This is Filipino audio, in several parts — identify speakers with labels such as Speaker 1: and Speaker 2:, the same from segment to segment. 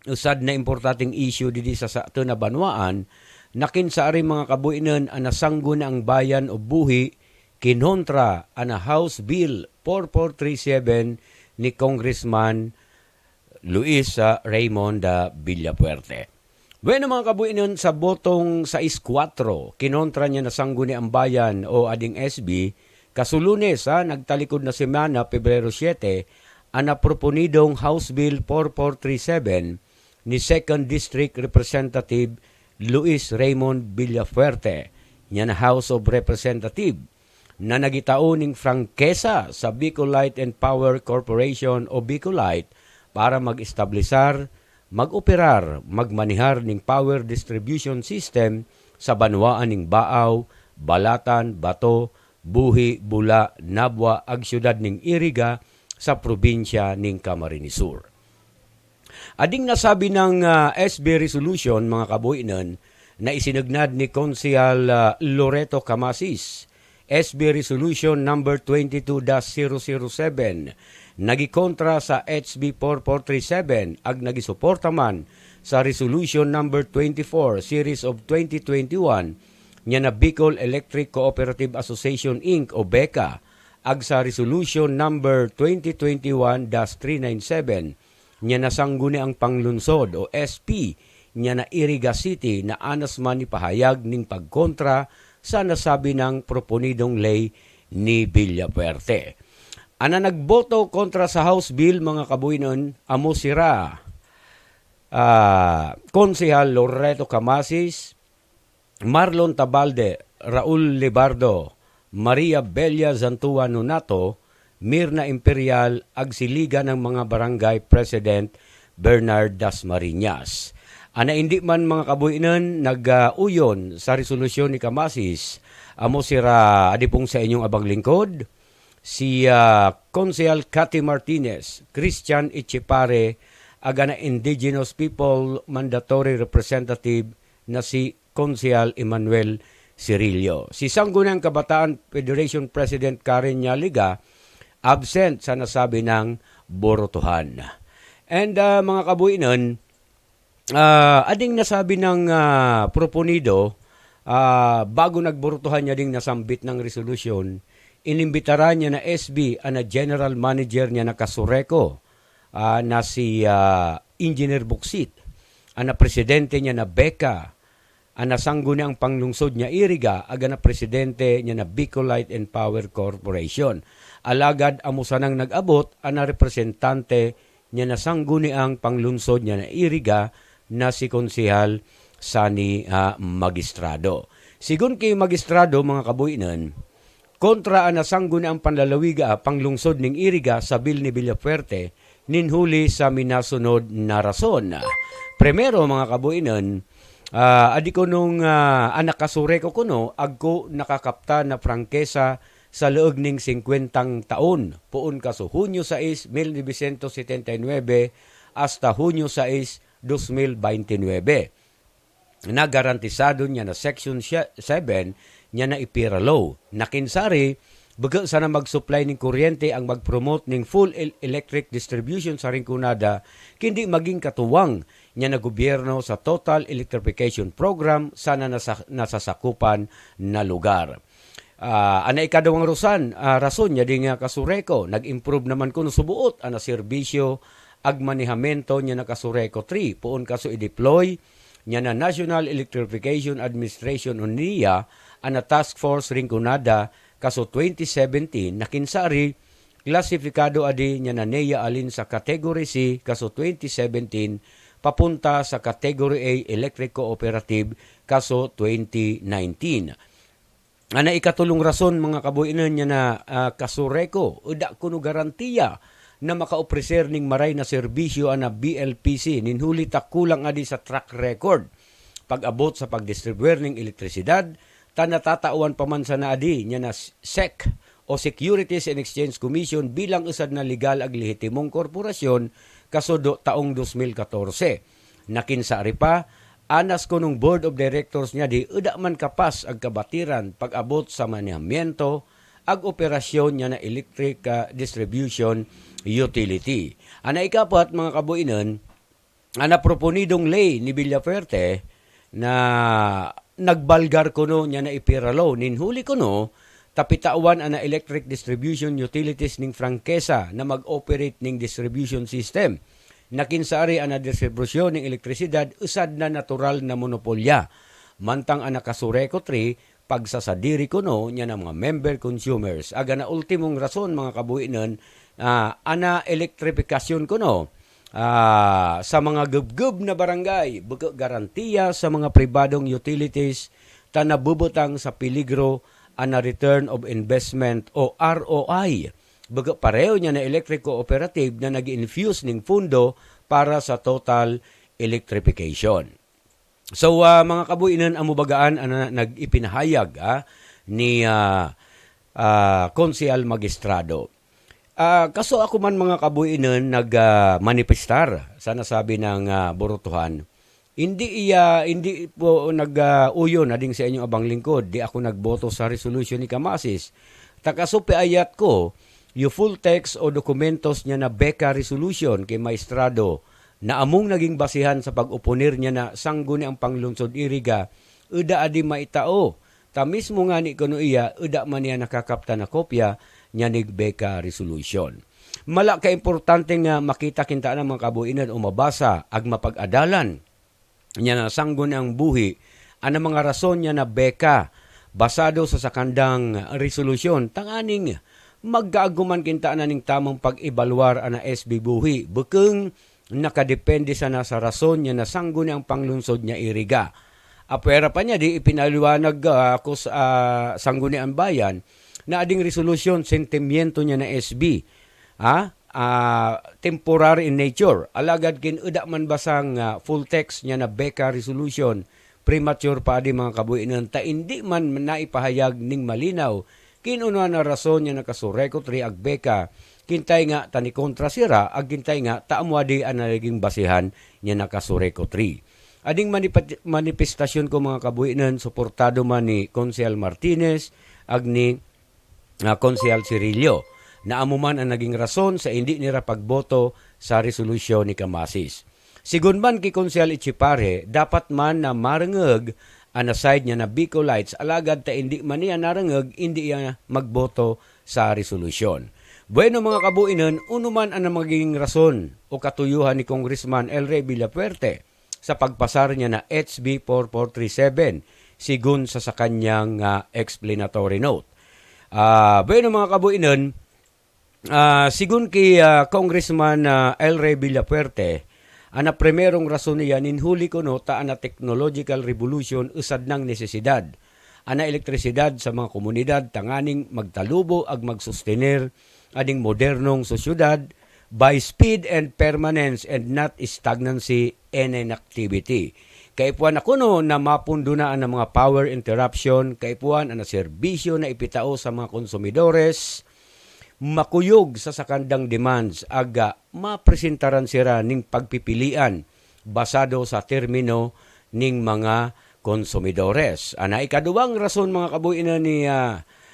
Speaker 1: usad na importanteng issue didi sa ato na banwaan, nakin sa ari mga kabuinan ang nasanggo na ang bayan o buhi kinontra ana House Bill 4437 ni Congressman Luis Raymond Villapuerte. Bueno mga kabuinan, sa botong 6-4, kinontra niya nasanggo ni ang bayan o ading SB, kasulunes nagtalikod na semana, Pebrero 7, ang naproponidong House Bill 4437 ni 2nd District Representative Luis Raymond Villafuerte, niya na House of Representative, na nagitaoning frangkesa sa Bicol Light and Power Corporation o Bicolite para mag-establisar, mag-operar, magmanihar ning power distribution system sa banwaan ning Baaw, Balatan, Bato, Buhi, Bula, Nabwa ag syudad ning Iriga sa probinsya ning Camarines Sur. Ading nasabi ng SB resolution mga kabuinan na isinagnad ni Konsehal Loreto Camasis, SB Resolution number 22-007, nagikontra sa HB 4437 ag nagisuporta man sa Resolution number 24 Series of 2021 nya na Bicol Electric Cooperative Association Inc. o BECA ag sa Resolution number 2021-397 nya nasangguni ang panglunsod o SP nya na Iriga City na anas man ni pahayag ning pagkontra sa nasabi ng proponidong ley ni Villapuerte. Ana nagboto kontra sa House Bill mga kabuinon, amo sira Konsehal Loreto Camasis, Marlon Tabalde, Raul Libardo, Maria Belia Zantua Nonato, Mirna Imperial, agsiliga ng mga barangay President Bernard Dasmariñas. Ana hindi man mga kabuinon nag-uyon sa resolusyon ni Camasis, amo sira adipong sa inyong abang lingkod, si Konsehal Cathy Martinez, Christian Ichepare, aga na Indigenous People Mandatory Representative na si Konsehal Emmanuel Cirillo. Si Sanggunang Kabataan Federation President Karen Nyaliga, absent sa nasabi ng borotohan. And mga kabuinan, ading nasabi ng proponido, bago nagborotohan niya ding nasambit ng resolusyon, inimbitara niya na SB na general manager niya na Kasureko na si Engineer Buksit, na presidente niya na Becca, nasanggo niya ang panglungsod niya Iriga, aga na presidente niya na Bicol Light and Power Corporation. Alagad amusanang nag-abot na representante niya na sanggo niya ang panglungsod niya na Iriga na si Konsehal Sani Magistrado. Sigun kay Magistrado mga kabuinan, kontra nasanggo na ang panlalawiga panglungsod ning Iriga sa Bill ni Villafuerte ninhuli sa minasunod na rason. Primero mga kabuinan, adi ko nung anak Kasureko kuno, agko nakakapta na prangkesa sa loob ning 50 taon. Puon kaso Hunyo 6, 1979 hasta Hunyo 6, 2029. Nagarantisado niya na Section 7 niya na ipira law. Nakinsari, baga sana mag-supply ng kuryente ang mag-promote ng full electric distribution sa Rinconada, kundi maging katuwang niya na gobyerno sa total electrification program sana nasasakupan na lugar. Ana ikadawang rason niya din nga Kasureko, nag-improve naman kuno subuot ana serbisyo ag manihamento niya na Kasureko 3, puon kaso i-deploy niya na National Electrification Administration o NEA ana Task Force Rinconada kaso 2017 nakinsari klasifikado adi niya na NEA alin sa Category C kaso 2017 papunta sa Category A Electric Cooperative kaso 2019. Ana ikatulong rason mga kabuinan niya na Kasureko, uda kuno garantiya na makaopreser ning maray na serbisyo ana BLPC ninhuli ta kulang adi sa track record pag-abot sa pagdistribuer ning elektrisidad, natatauan pa man sa naadi niya na SEC o Securities and Exchange Commission bilang usad na legal ag lehitimong korporasyon kasudo taong 2014. Nakinsari pa, anas ko nung board of directors niya di uda man kapas ag kabatiran pag-abot sa manihamiento ag operasyon niya na electric distribution utility. Ana ikapat mga kabuinan, ana proponidong lay ni Villafuerte na nagbalgar kuno niya na ipiralo ninhuli kuno tapitawan ana electric distribution utilities ning Frankesa na mag-operate ning distribution system. Nakinsari ana distribusyon ning elektrisidad usad na natural na monopolya. Mantang ana kasureko 3 pagsasadiri kuno niya ng mga member consumers. Aga na ultimong rason mga kabuinan ana elektrifikasyon kuno. Sa mga gubgub na barangay, garantiya sa mga pribadong utilities ta nabubutang sa peligro ana return of investment o ROI. Pareho niya na electric cooperative na nag-infuse ning fundo para sa total electrification. So mga kabuinan amubagaan ana nag-ipinahayag ni Konsehal Magistrado. Kaso ako man mga kabuinan nag-manifestar sa nasabi ng borutuhan. Hindi po nag-uyo na ding sa inyong abang lingkod. Di ako nagboto sa resolution ni Kamasis. Takasupi ayat ko, yung full text o dokumentos niya na Beka Resolution kay Maestrado na among naging basihan sa pag-upunir niya na sangguni ang panglunsod iriga, uda adi maitao. Ta mismo nga ni kuno iya, uda man niya nakakapta na kopya niya ni Beka Resolution. Mala ka importante nga makita kinta ng mga kabuinan o mabasa ag mapag-adalan niya na sangguni ang buhi ana mga rason niya na Beka basado sa sakandang resolusyon tanganing magkaaguman kinta na ning tamang pag-ebalwar ana SB buhi bukeng nakadepende sa nasa rason niya na sangguni ang panglunsod niya iriga. Apera pa niya di ipinaliwanag ako sa sangguni ang bayan na ading resolusyon sentimiento niya na SB. Temporary in nature. Alagad kin uda man basang full text niya na Beka Resolution. Premature pa adi mga kabuinan ta hindi man naipahayag ning malinaw kinuno na rason niya nakasureko 3 ag Beka. Kintay nga tani kontra sira ag kintay nga taamwadi ang naging basihan niya nakasureko 3. Ading manifestasyon ko mga kabuinan suportado man ni Konsehal Martinez ag ni Konsehal Cirillo na amuman ang naging rason sa hindi nira pagboto sa resolusyon ni Kamasis. Sigun man kay Konsehal Echepare, dapat man na marangeg ang side niya na Bicolites alagad ta hindi man niya narangeg, hindi niya magboto sa resolusyon. Bueno mga kabuinan, unuman ang magiging rason o katuyuhan ni Congressman El Rey Villafuerte sa pagpasar niya na HB 4437 sigun sa kanyang explanatory note. Bueno mga kabuinan, sigun kay Congressman El Rey Villafuerte, ana primerong rason niya ninhuli ko no ta ana technological revolution usad ng nesesidad. Ana elektrisidad sa mga komunidad tanganing magtalubo ag magsustener ading modernong sosyudad by speed and permanence and not stagnancy and inactivity. Kaipuan ako no na mapundo na ang mga power interruption, kaipuan ang serbisyo na ipitao sa mga konsumidores, makuyog sa sakandang demands aga mapresentaran sira ning pagpipilian basado sa termino ning mga konsumidores. Ana ikaduwang rason mga kabuinan ni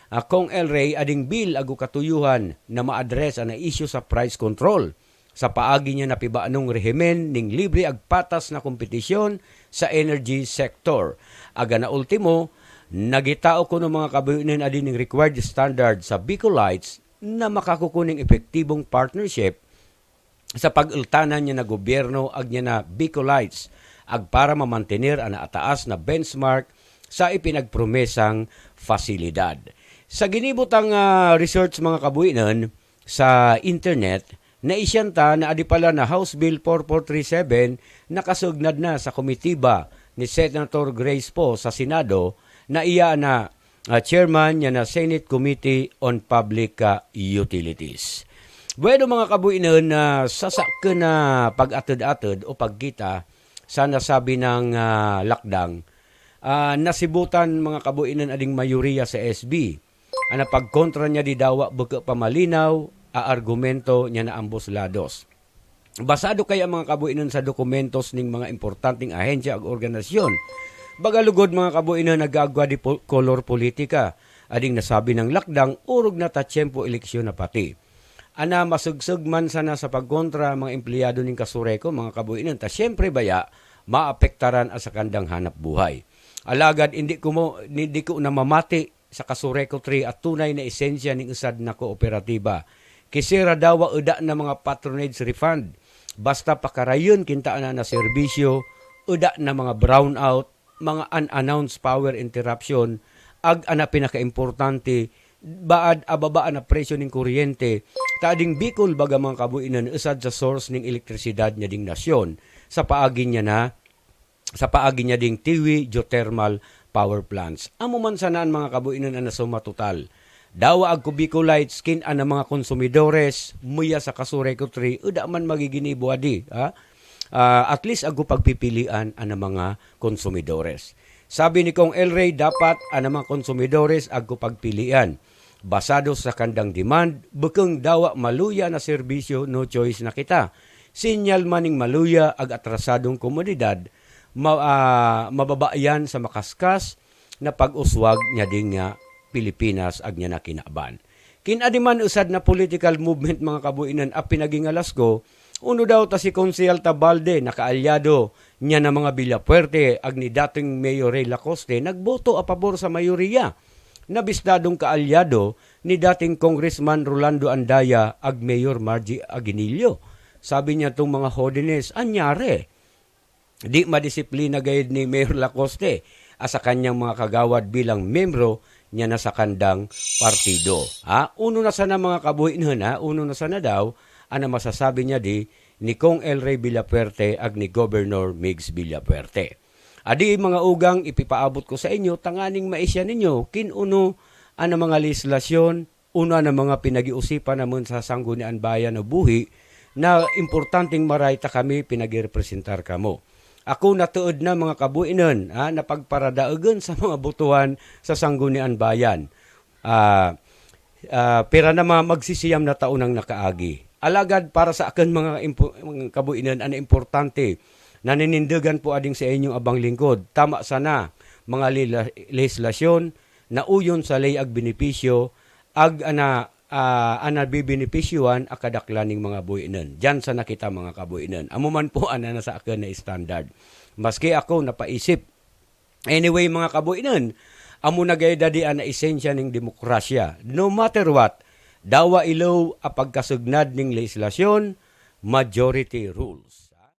Speaker 1: Kong El Rey ading bill agu katuyuhan na ma-address ana issue sa price control sa paagi niya napibaanong rehimen ning libre ag patas na kompetisyon sa energy sector. Aga na ultimo nagitao ko ng mga kabuinan ading required standard sa Bicolites na makakukuning epektibong partnership sa pag-ultanan niya na gobyerno ag niya na Bicolites ag para mamantener ang ataas na benchmark sa ipinagpromesang fasilidad. Sa ginibutang research mga kabuinan sa internet, naisyanta na adi pala na House Bill 4437 nakasugnad na sa komitiba ni Senator Grace Poe sa Senado na iya na chairman niya na Senate Committee on Public Utilities. Bueno mga kabuinan na sasak na pag-atid-atid o pagkita sa nasabi ng lakdang, nasibutan mga kabuinan ading mayoriya sa SB. Ana pagkontra niya di dawa buka pamalinaw argumento niya na ambos lados. Basado kaya mga kabuinan sa dokumentos ning mga importanteng ahensya ag organisasyon. Bagalugod mga kabuinan nagagwa di kolor politika. Ading nasabi ng lakdang urog na ta tiyempo eleksyon na pati. ana masugsug man sana sa pagkontra mga empleyado ning Kasureko, mga kabuinan, ta syempre baya maapektaran sa kandang hanap buhay. Alagad hindi ko na mamati sa Kasureko 3 at tunay na esensya ning usad na kooperatiba. Kisira dawa uda na mga patronage refund. Basta pakarayon kintaan na serbisyo, uda na mga brownout, mga unannounced power interruption, ag ana pinakaimportante, baad ababaan na presyo ning kuryente, kading Bicol baga mga kabuinan usad sa source ning elektrisidad niya ding nasyon, sa paagi niya ding Tiwi geothermal power plants. Amo man sanaan mga kabuinan na suma total. Dawa ag Bicolites kin ana mga konsumidores muya sa Kasureko 3 uda man magiginibo adi, ha? At least ago pagpipilian ang mga konsumidores. Sabi ni Kong El Rey, dapat ang mga konsumidores ago pagpilian. Basado sa kandang demand, bukang dawa maluya na serbisyo, no choice na kita. Sinyal maning maluya ag atrasadong komunidad, mababayan sa makaskas na pag-uswag niya ding nga Pilipinas ag niya na kinaaban. Kinadiman usad na political movement mga kabuinan a pinagingalas ko, uno daw ta si Konsehal Tabalde nakaalyado niya na mga Villapuerte ag ni dating Mayor Ray Lacoste nagboto a pabor sa mayoriya. Nabistadong kaalyado ni dating Congressman Rolando Andaya ag Mayor Margie Aguinildo. Sabi niya tong mga hodines, anyare? Di madisiplina gayud ni Mayor Lacoste asa kanyang mga kagawad bilang membro niya na sa kandang partido. Uno na sana mga kabuhinan, uno na sana daw, ana masasabi niya ni Kong El Rey Villapuerte ag ni Governor Migs Villapuerte. Adi mga ugang ipipaabot ko sa inyo, tanganing maisya ninyo, kinuno ana mga legislasyon, uno na mga pinag-iusipan naman sa Sangguniang Bayan o buhi, na importanteng marayta kami pinag-representar kamo. Ako natuod na mga kabuinan na pagparadaogan sa mga butuhan sa Sangguniang Bayan. Pera na magsisiyam na taon ang nakaagi. Alagad para sa akin mga kabuinan, ana importante, naninindigan po ading sa inyong abang lingkod. Tama sana mga legislasyon na uyon sa lay ag benepisyo, ag ana bibinipisyuan akadaklaning mga buinan. Diyan sa nakita mga kabuinan. Amo man po ana na sa akin na standard. Maski ako napaisip. Anyway mga kabuinan, amo na gayda di ana esensya ning demokrasya. No matter what, dawa ilaw a pagkasugnad ning legislasyon, majority rules.